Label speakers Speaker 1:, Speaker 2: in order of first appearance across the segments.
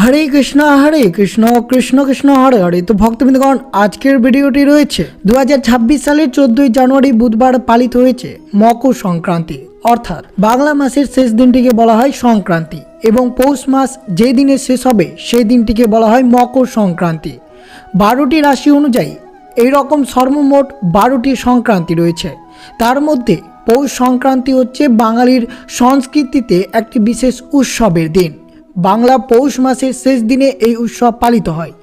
Speaker 1: হরে কৃষ্ণ কৃষ্ণ কৃষ্ণ হরে হরে। তো ভক্তবৃন্দগণ, আজকের ভিডিওটি রয়েছে 2026 সালের 14ই জানুয়ারি বুধবার পালিত হয়েছে মকর সংক্রান্তি, অর্থাৎ বাংলা মাসের শেষ দিনটিকে বলা হয় সংক্রান্তি এবং পৌষ মাস যে দিনে শেষ হবে সেই দিনটিকে বলা হয় মকর সংক্রান্তি। 12টি রাশি অনুযায়ী এইরকম সর্বমোট 12টি সংক্রান্তি রয়েছে। তার মধ্যে পৌষ সংক্রান্তি হচ্ছে বাঙালির সংস্কৃতিতে একটি বিশেষ উৎসবের দিন। বাংলা পৌষ মাসের শেষ দিনে এই উৎসব পালিত হয়।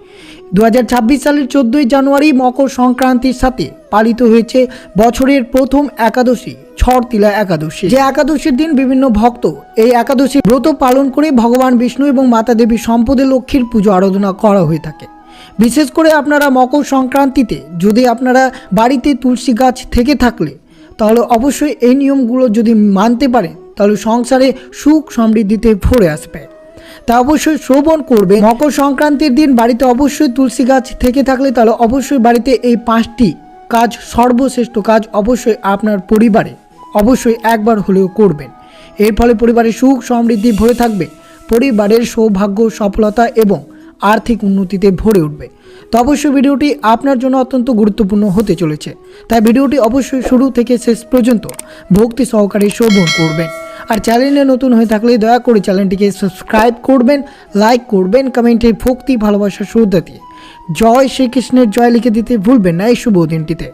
Speaker 1: 2026 সালের 14ই জানুয়ারি মকর সংক্রান্তির সাথে পালিত হয়েছে বছরের প্রথম একাদশী ছড়তিলা একাদশী। যে একাদশীর দিন বিভিন্ন ভক্ত এই একাদশী ব্রত পালন করে ভগবান বিষ্ণু এবং মাতা দেবী সম্পদে লক্ষ্মীর পুজো আরাধনা করা হয়ে থাকে। বিশেষ করে আপনারা মকর সংক্রান্তিতে যদি আপনারা বাড়িতে তুলসী গাছ থেকে থাকলে তাহলে অবশ্যই এই নিয়মগুলো যদি মানতে পারেন তাহলে সংসারে সুখ সমৃদ্ধিতে ভরে আসবে। তা অবশ্যই শ্রবণ করবে। মকর সংক্রান্তির দিন বাড়িতে অবশ্যই তুলসী গাছ থেকে থাকলে তাহলে অবশ্যই বাড়িতে এই 5টি কাজ, সর্বশ্রেষ্ঠ কাজ অবশ্যই আপনার পরিবারে অবশ্যই একবার হলেও করবেন। এর ফলে পরিবারে সুখ সমৃদ্ধি ভরে থাকবে, পরিবারের সৌভাগ্য সফলতা এবং আর্থিক উন্নতিতে ভরে উঠবে। তো অবশ্যই ভিডিওটি আপনার জন্য অত্যন্ত গুরুত্বপূর্ণ হতে চলেছে, তাই ভিডিওটি অবশ্যই শুরু থেকে শেষ পর্যন্ত ভক্তি সহকারে শ্রবণ করবেন। আর চ্যানেলে নতুন হয়ে থাকলে দয়া করে চ্যানেলটিকে সাবস্ক্রাইব করবেন, লাইক করবেন, কমেন্টে ভক্তি ভালোবাসা শ্রদ্ধা দিয়ে জয় শ্রীকৃষ্ণের জয় লিখে দিতে ভুলবেন না। এই শুভ দিনটিতে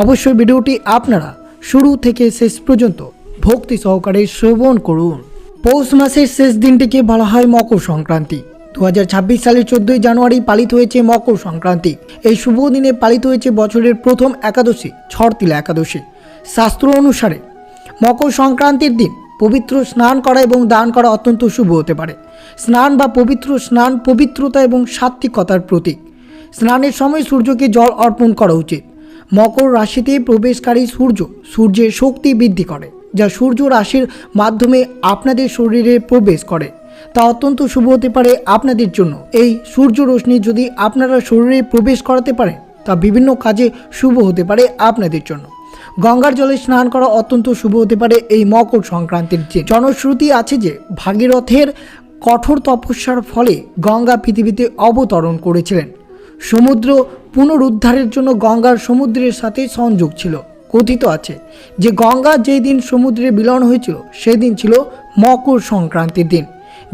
Speaker 1: অবশ্যই ভিডিওটি আপনারা শুরু থেকে শেষ পর্যন্ত ভক্তি সহকারে শ্রবণ করুন। পৌষ মাসের শেষ দিনটিকে বলা হয় মকর সংক্রান্তি। 2026 সালের 14ই জানুয়ারি পালিত হয়েছে মকর সংক্রান্তি। এই শুভ দিনে পালিত হয়েছে বছরের প্রথম একাদশী ছড়তিলা একাদশী। শাস্ত্র অনুসারে মকর সংক্রান্তির দিন পবিত্র স্নান করা এবং দান করা অত্যন্ত শুভ হতে পারে। স্নান বা পবিত্র স্নান পবিত্রতা এবং সাত্ত্বিকতার প্রতীক। স্নানের সময় সূর্যকে জল অর্পণ করা উচিত। মকর রাশিতে প্রবেশকারী সূর্যের শক্তি বৃদ্ধি করে, যা সূর্য রাশির মাধ্যমে আপনাদের শরীরে প্রবেশ করে। তা অত্যন্ত শুভ হতে পারে আপনাদের জন্য। এই সূর্য রশ্মি যদি আপনারা শরীরে প্রবেশ করাতে পারেন তা বিভিন্ন কাজে শুভ হতে পারে আপনাদের জন্য। গঙ্গার জলে স্নান করা অত্যন্ত শুভ হতে পারে এই মকর সংক্রান্তির দিন। জনশ্রুতি আছে যে ভাগীরথের কঠোর তপস্যার ফলে গঙ্গা পৃথিবীতে অবতরণ করেছিলেন। সমুদ্র পুনরুদ্ধারের জন্য গঙ্গার সমুদ্রের সাথে সংযোগ ছিল। কথিত আছে যে গঙ্গা যেই দিন সমুদ্রে বিলীন হয়েছিল সেদিন ছিল মকর সংক্রান্তির দিন।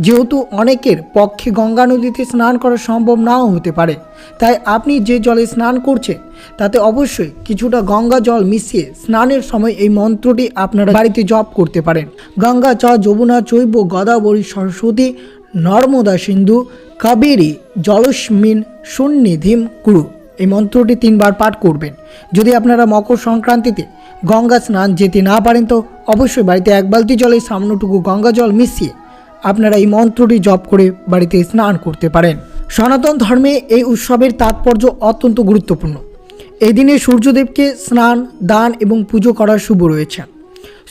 Speaker 1: যেহেতু অনেকের পক্ষে গঙ্গা নদীতে স্নান করা সম্ভব নাও হতে পারে, তাই আপনি যে জলে স্নান করছেন তাতে অবশ্যই কিছুটা গঙ্গা জল মিশিয়ে স্নানের সময় এই মন্ত্রটি আপনারা বাড়িতে জপ করতে পারেন। গঙ্গা চ যমুনা চৈব গদাবরী সরস্বতী নর্মদা সিন্ধু কাবেরী জলস্মিন সন্নিধিম কুরু। এই মন্ত্রটি 3 বার পাঠ করবেন। যদি আপনারা মকর সংক্রান্তিতে গঙ্গা স্নান যেতে না পারেন তো অবশ্যই বাড়িতে 1 বালতি জলে সামান্যটুকু গঙ্গা জল মিশিয়ে আপনারা এই মন্ত্রটি জপ করে বাড়িতে স্নান করতে পারেন। সনাতন ধর্মে এই উৎসবের তাৎপর্য অত্যন্ত গুরুত্বপূর্ণ। এই দিনে সূর্যদেবকে স্নান, দান এবং পুজো করার শুভ রয়েছে।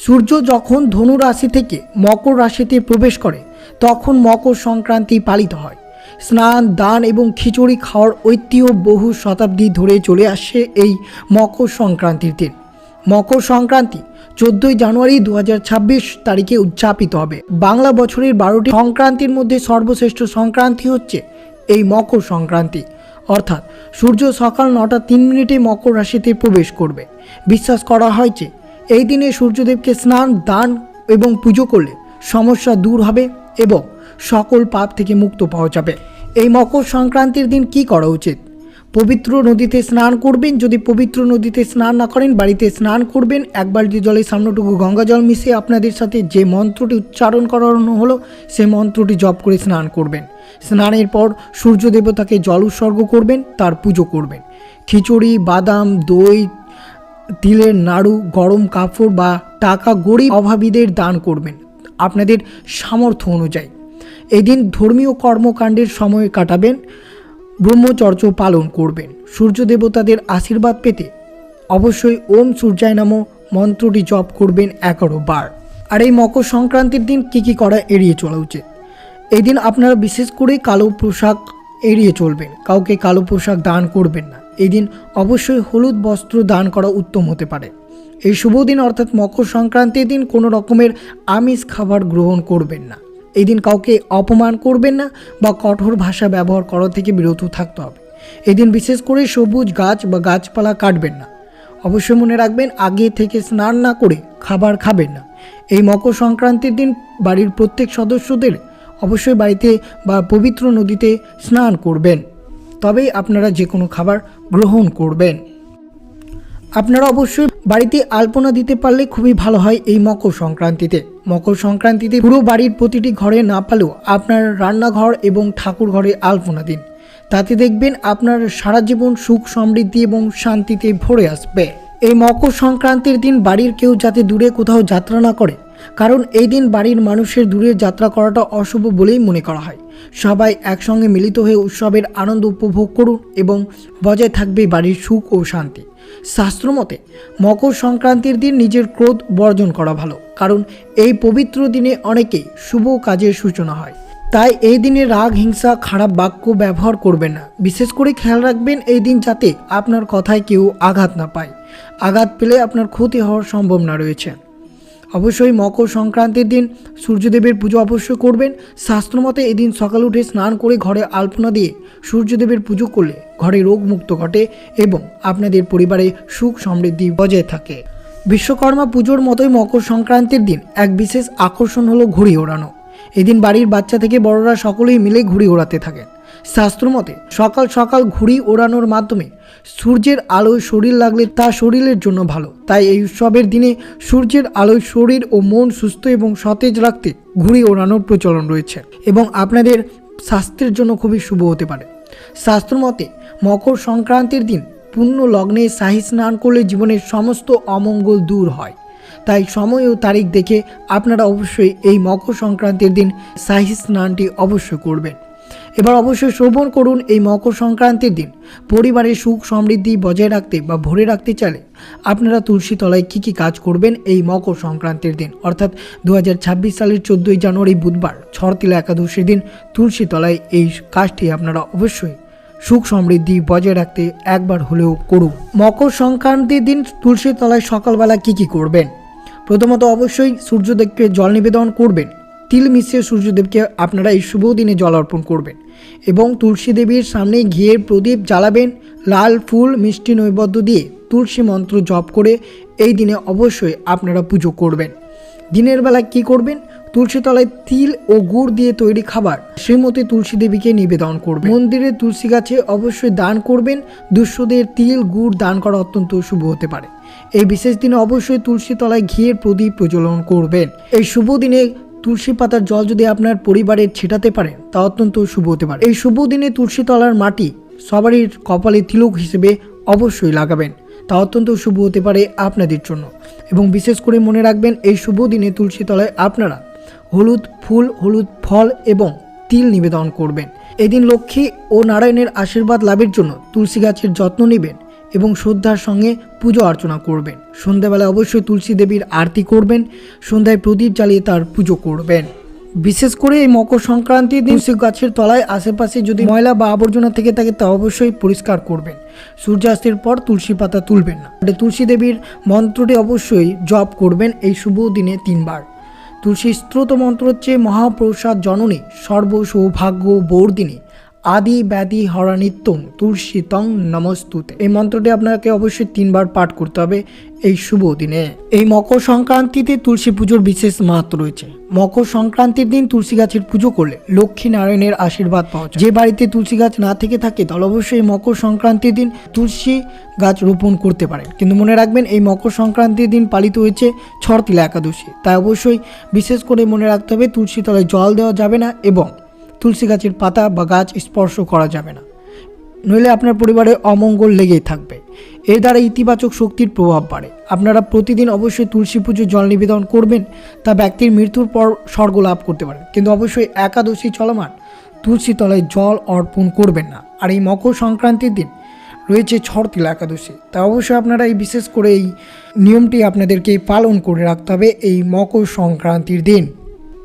Speaker 1: সূর্য যখন ধনু রাশি থেকে মকর রাশিতে প্রবেশ করে তখন মকর সংক্রান্তি পালিত হয়। স্নান, দান এবং খিচুড়ি খাওয়ার ঐতিহ্য বহু শতাব্দী ধরে চলে আসছে এই মকর সংক্রান্তির দিন। মকর সংক্রান্তি 14ই জানুয়ারি 2026 তারিখে উদযাপিত হবে। বাংলা বছরের 12টি সংক্রান্তির মধ্যে সর্বশ্রেষ্ঠ সংক্রান্তি হচ্ছে এই মকর সংক্রান্তি, অর্থাৎ সূর্য সকাল 9টা 3 মিনিটে মকর রাশিতে প্রবেশ করবে। বিশ্বাস করা হয় যে এই দিনে সূর্যদেবকে স্নান, দান এবং পুজো করলে সমস্যা দূর হবে এবং সকল পাপ থেকে মুক্ত পাওয়া যাবে। এই মকর সংক্রান্তির দিন কি করা উচিত? পবিত্র নদীতে স্নান করবেন। যদি পবিত্র নদীতে স্নান না করেন বাড়িতে স্নান করবেন। 1 বালতি জলে সামান্যটুকু গঙ্গা জল মিশিয়ে আপনাদের সাথে যে মন্ত্রটি উচ্চারণ করানো হলো সেই মন্ত্রটি জপ করে স্নান করবেন। স্নানের পর সূর্য দেবতাকে জল উৎসর্গ করবেন, তার পুজো করবেন। খিচুড়ি, বাদাম, দই, তিলের নাড়ু, গরম কাপড় বা টাকা গরিব অভাবীদের দান করবেন আপনাদের সামর্থ্য অনুযায়ী। এদিন ধর্মীয় কর্মকাণ্ডের সময় কাটাবেন, ব্রহ্মচর্য পালন করবেন। সূর্য দেবতাদের আশীর্বাদ পেতে অবশ্যই ওম সূর্যায় নমঃ মন্ত্রটি জপ করবেন 11 বার। আর এই মকর সংক্রান্তির দিন কী করা এড়িয়ে চলা উচিত? এই দিন আপনারা বিশেষ করে কালো পোশাক এড়িয়ে চলবেন। কাউকে কালো পোশাক দান করবেন না। এই দিন অবশ্যই হলুদ বস্ত্র দান করা উত্তম হতে পারে। এই শুভ দিন অর্থাৎ মকর সংক্রান্তির দিন কোনো রকমের আমিষ খাবার গ্রহণ করবেন না। এই দিন কাউকে অপমান করবেন না বা কঠোর ভাষা ব্যবহার করা থেকে বিরত থাকতে হবে। এই দিন বিশেষ করে সবুজ গাছ বা গাছপালা কাটবেন না। অবশ্যই মনে রাখবেন, আগে থেকে স্নান না করে খাবার খাবেন না। এই মকর সংক্রান্তির দিন বাড়ির প্রত্যেক সদস্যদের অবশ্যই বাড়িতে বা পবিত্র নদীতে স্নান করবেন, তবেই আপনারা যে কোনো খাবার গ্রহণ করবেন। আপনারা অবশ্যই বাড়িতে আলপনা দিতে পারলে খুবই ভালো হয়। এই মকর সংক্রান্তিতে পুরো বাড়ির প্রতিটি ঘরে না পালেও আপনার রান্নাঘর এবং ঠাকুর ঘরে আলপনা দিন। তাতে দেখবেন আপনার সারা জীবন সুখ সমৃদ্ধি এবং শান্তিতে ভরে আসবে। এই মকর সংক্রান্তির দিন বাড়ির কেউ যাতে দূরে কোথাও যাত্রা না করে, কারণ এই দিন বাড়ির মানুষের দূরে যাত্রা করাটা অশুভ বলেই মনে করা হয়। সবাই একসঙ্গে মিলিত হয়ে উৎসবের আনন্দ উপভোগ করুন এবং বজায় থাকবে বাড়ির সুখ ও শান্তি। শাস্ত্রমতে মকর সংক্রান্তির দিন নিজের ক্রোধ বর্জন করা ভালো, কারণ এই পবিত্র দিনে অনেকেই শুভ কাজের সূচনা হয়। তাই এই দিনে রাগ, হিংসা, খারাপ বাক্য ব্যবহার করবেন না। বিশেষ করে খেয়াল রাখবেন এই দিন যাতে আপনার কথায় কেউ আঘাত না পায়। আঘাত পেলে আপনার ক্ষতি হওয়ার সম্ভাবনা রয়েছে। অবশ্যই মকর সংক্রান্তির দিন সূর্যদেবের পুজো অবশ্যই করবেন। শাস্ত্রমতে এদিন সকালে উঠে স্নান করে ঘরে আলপনা দিয়ে সূর্যদেবের পুজো করলে ঘরে রোগ মুক্ত ঘটে এবং আপনাদের পরিবারে সুখ সমৃদ্ধি বজায় থাকে। বিশ্বকর্মা পুজোর মতোই মকর সংক্রান্তির দিন এক বিশেষ আকর্ষণ হলো ঘুড়ি ওড়ানো। এদিন বাড়ির বাচ্চা থেকে বড়রা সকলেই মিলে ঘুড়ি ওড়াতে থাকেন। শাস্ত্রমতে সকাল সকাল ঘুড়ি ওড়ানোর মাধ্যমে সূর্যের আলোয় শরীর লাগলে তা শরীরের জন্য ভালো। তাই এই উৎসবের দিনে সূর্যের আলোয় শরীর ও মন সুস্থ এবং সতেজ রাখতে ঘুড়ি ওড়ানোর প্রচলন রয়েছে এবং আপনাদের স্বাস্থ্যের জন্য খুবই শুভ হতে পারে। শাস্ত্রমতে মকর সংক্রান্তির দিন পূর্ণ লগ্নে শাহী স্নান করলে জীবনের সমস্ত অমঙ্গল দূর হয়। তাই সময় ও তারিখ দেখে আপনারা অবশ্যই এই মকর সংক্রান্তির দিন শাহী স্নানটি অবশ্যই করবেন। এবার অবশ্যই শ্রবণ করুন, এই মকর সংক্রান্তির দিন পরিবারের সুখ সমৃদ্ধি বজায় রাখতে বা ভরে রাখতে চাইলে আপনারা তুলসী তলায় কী কী কাজ করবেন এই মকর সংক্রান্তির দিন, অর্থাৎ 2026 সালের 14 জানুয়ারি বুধবার ছড়তিলা একাদশীর দিন তুলসী তলায় এই কাজটি আপনারা অবশ্যই সুখ সমৃদ্ধি বজায় রাখতে একবার হলেও করুন। মকর সংক্রান্তির দিন তুলসী তলায় সকালবেলা কী কী করবেন? প্রথমত অবশ্যই সূর্যদেবকে জল নিবেদন করবেন। তিল মিশিয়ে সূর্যদেবকে আপনারা এই শুভ দিনে জল অর্পণ করবেন এবং তুলসী দেবীর সামনে ঘিয়ের প্রদীপ জ্বালাবেন। লাল ফুল মিষ্টি নৈবেদ্য দিয়ে তুলসী মন্ত্র জপ করে এই দিনে অবশ্যই আপনারা পুজো করবেন। দিনের বেলা কি করবেন? তুলসী তলায় তিল ও গুড় দিয়ে তৈরি খাবার শ্রীমতী তুলসী দেবীকে নিবেদন করবেন। মন্দিরে তুলসী গাছে অবশ্যই দান করবেন। দুঃস্থদের তিল গুড় দান করা অত্যন্ত শুভ হতে পারে। এই বিশেষ দিনে অবশ্যই তুলসী তলায় ঘিয়ের প্রদীপ প্রজ্বলন করবেন। এই শুভ দিনে তুলসী পাতার জল যদি আপনার পরিবারে ছেটাতে পারেন তা অত্যন্ত শুভ হতে পারে। এই শুভ দিনে তুলসী তলার মাটি সবারই কপালে তিলক হিসেবে অবশ্যই লাগাবেন, তা অত্যন্ত শুভ হতে পারে আপনাদের জন্য। এবং বিশেষ করে মনে রাখবেন এই শুভ দিনে তুলসী তলায় আপনারা হলুদ ফুল, হলুদ ফল এবং তিল নিবেদন করবেন। এদিন লক্ষ্মী ও নারায়ণের আশীর্বাদ লাভের জন্য তুলসী গাছের যত্ন নেবেন এবং শ্রদ্ধার সঙ্গে পুজো অর্চনা করবেন। সন্ধ্যাবেলা অবশ্যই তুলসী দেবীর আরতি করবেন। সন্ধ্যায় প্রদীপ জ্বালিয়ে তার পুজো করবেন। বিশেষ করে এই মকর সংক্রান্তির দিন তুলসী গাছের তলায় আশেপাশে যদি ময়লা বা আবর্জনা থেকে থাকে তা অবশ্যই পরিষ্কার করবেন। সূর্যাস্তের পর তুলসী পাতা তুলবেন না। তুলসী দেবীর মন্ত্রটি অবশ্যই জপ করবেন এই শুভ দিনে 3 বার। তুলসী স্তোত্র মন্ত্র হচ্ছে মহাপ্রসাদ জননী সর্ব সৌভাগ্য বর্ধিনী আদি ব্যাধি হরা নিত্যং তুলসী তং নমস্তুতে। এই মন্ত্রটি আপনাকে অবশ্যই 3 বার পাঠ করতে হবে এই শুভ দিনে। এই মকর সংক্রান্তিতে তুলসী পুজোর বিশেষ মাহাত্ম রয়েছে। মকর সংক্রান্তির দিন তুলসী গাছের পুজো করলে লক্ষ্মী নারায়ণের আশীর্বাদ পাওয়া যায়। যে বাড়িতে তুলসী গাছ না থেকে থাকে তাহলে অবশ্যই মকর সংক্রান্তির দিন তুলসী গাছ রোপণ করতে পারেন। কিন্তু মনে রাখবেন এই মকর সংক্রান্তির দিন পালিত হয়েছে ছড়তিলা একাদশী, তাই অবশ্যই বিশেষ করে মনে রাখতে হবে তুলসী তলায় জল দেওয়া যাবে না এবং তুলসী গাছের পাতা বা গাছ স্পর্শ করা যাবে না, নইলে আপনার পরিবারে অমঙ্গল লেগেই থাকবে। এর দ্বারা ইতিবাচক শক্তির প্রভাব বাড়ে। আপনারা প্রতিদিন অবশ্যই তুলসী পুজো জল নিবেদন করবেন, তা ব্যক্তির মৃত্যুর পর স্বর্গ লাভ করতে পারেন। কিন্তু অবশ্যই একাদশী চলমান তুলসী তলায় জল অর্পণ করবেন না। আর এই মকর সংক্রান্তির দিন রয়েছে ছড়তিলা একাদশী, তা অবশ্যই আপনারা এই বিশেষ করে এই নিয়মটি আপনাদেরকে পালন করে রাখতে হবে এই মকর সংক্রান্তির দিন।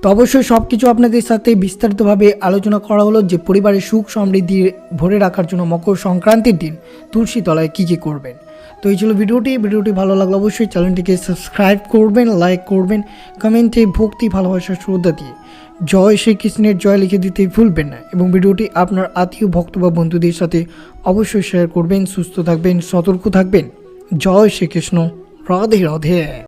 Speaker 1: তো অবশ্যই সব কিছু আপনাদের সাথে বিস্তারিতভাবে আলোচনা করা হলো যে পরিবারের সুখ সমৃদ্ধি ভরে রাখার জন্য মকর সংক্রান্তির দিন তুলসী তলায় কী কী করবেন। তো এই ছিল ভিডিওটি ভালো লাগলে অবশ্যই চ্যানেলটিকে সাবস্ক্রাইব করবেন, লাইক করবেন, কমেন্টে ভক্তি ভালোবাসা শ্রদ্ধা দিয়ে জয় শ্রীকৃষ্ণের জয় লিখে দিতে ভুলবেন না এবং ভিডিওটি আপনার আত্মীয় ভক্ত বা বন্ধুদের সাথে অবশ্যই শেয়ার করবেন। সুস্থ থাকবেন, সতর্ক থাকবেন। জয় শ্রীকৃষ্ণ। রাধে রাধে।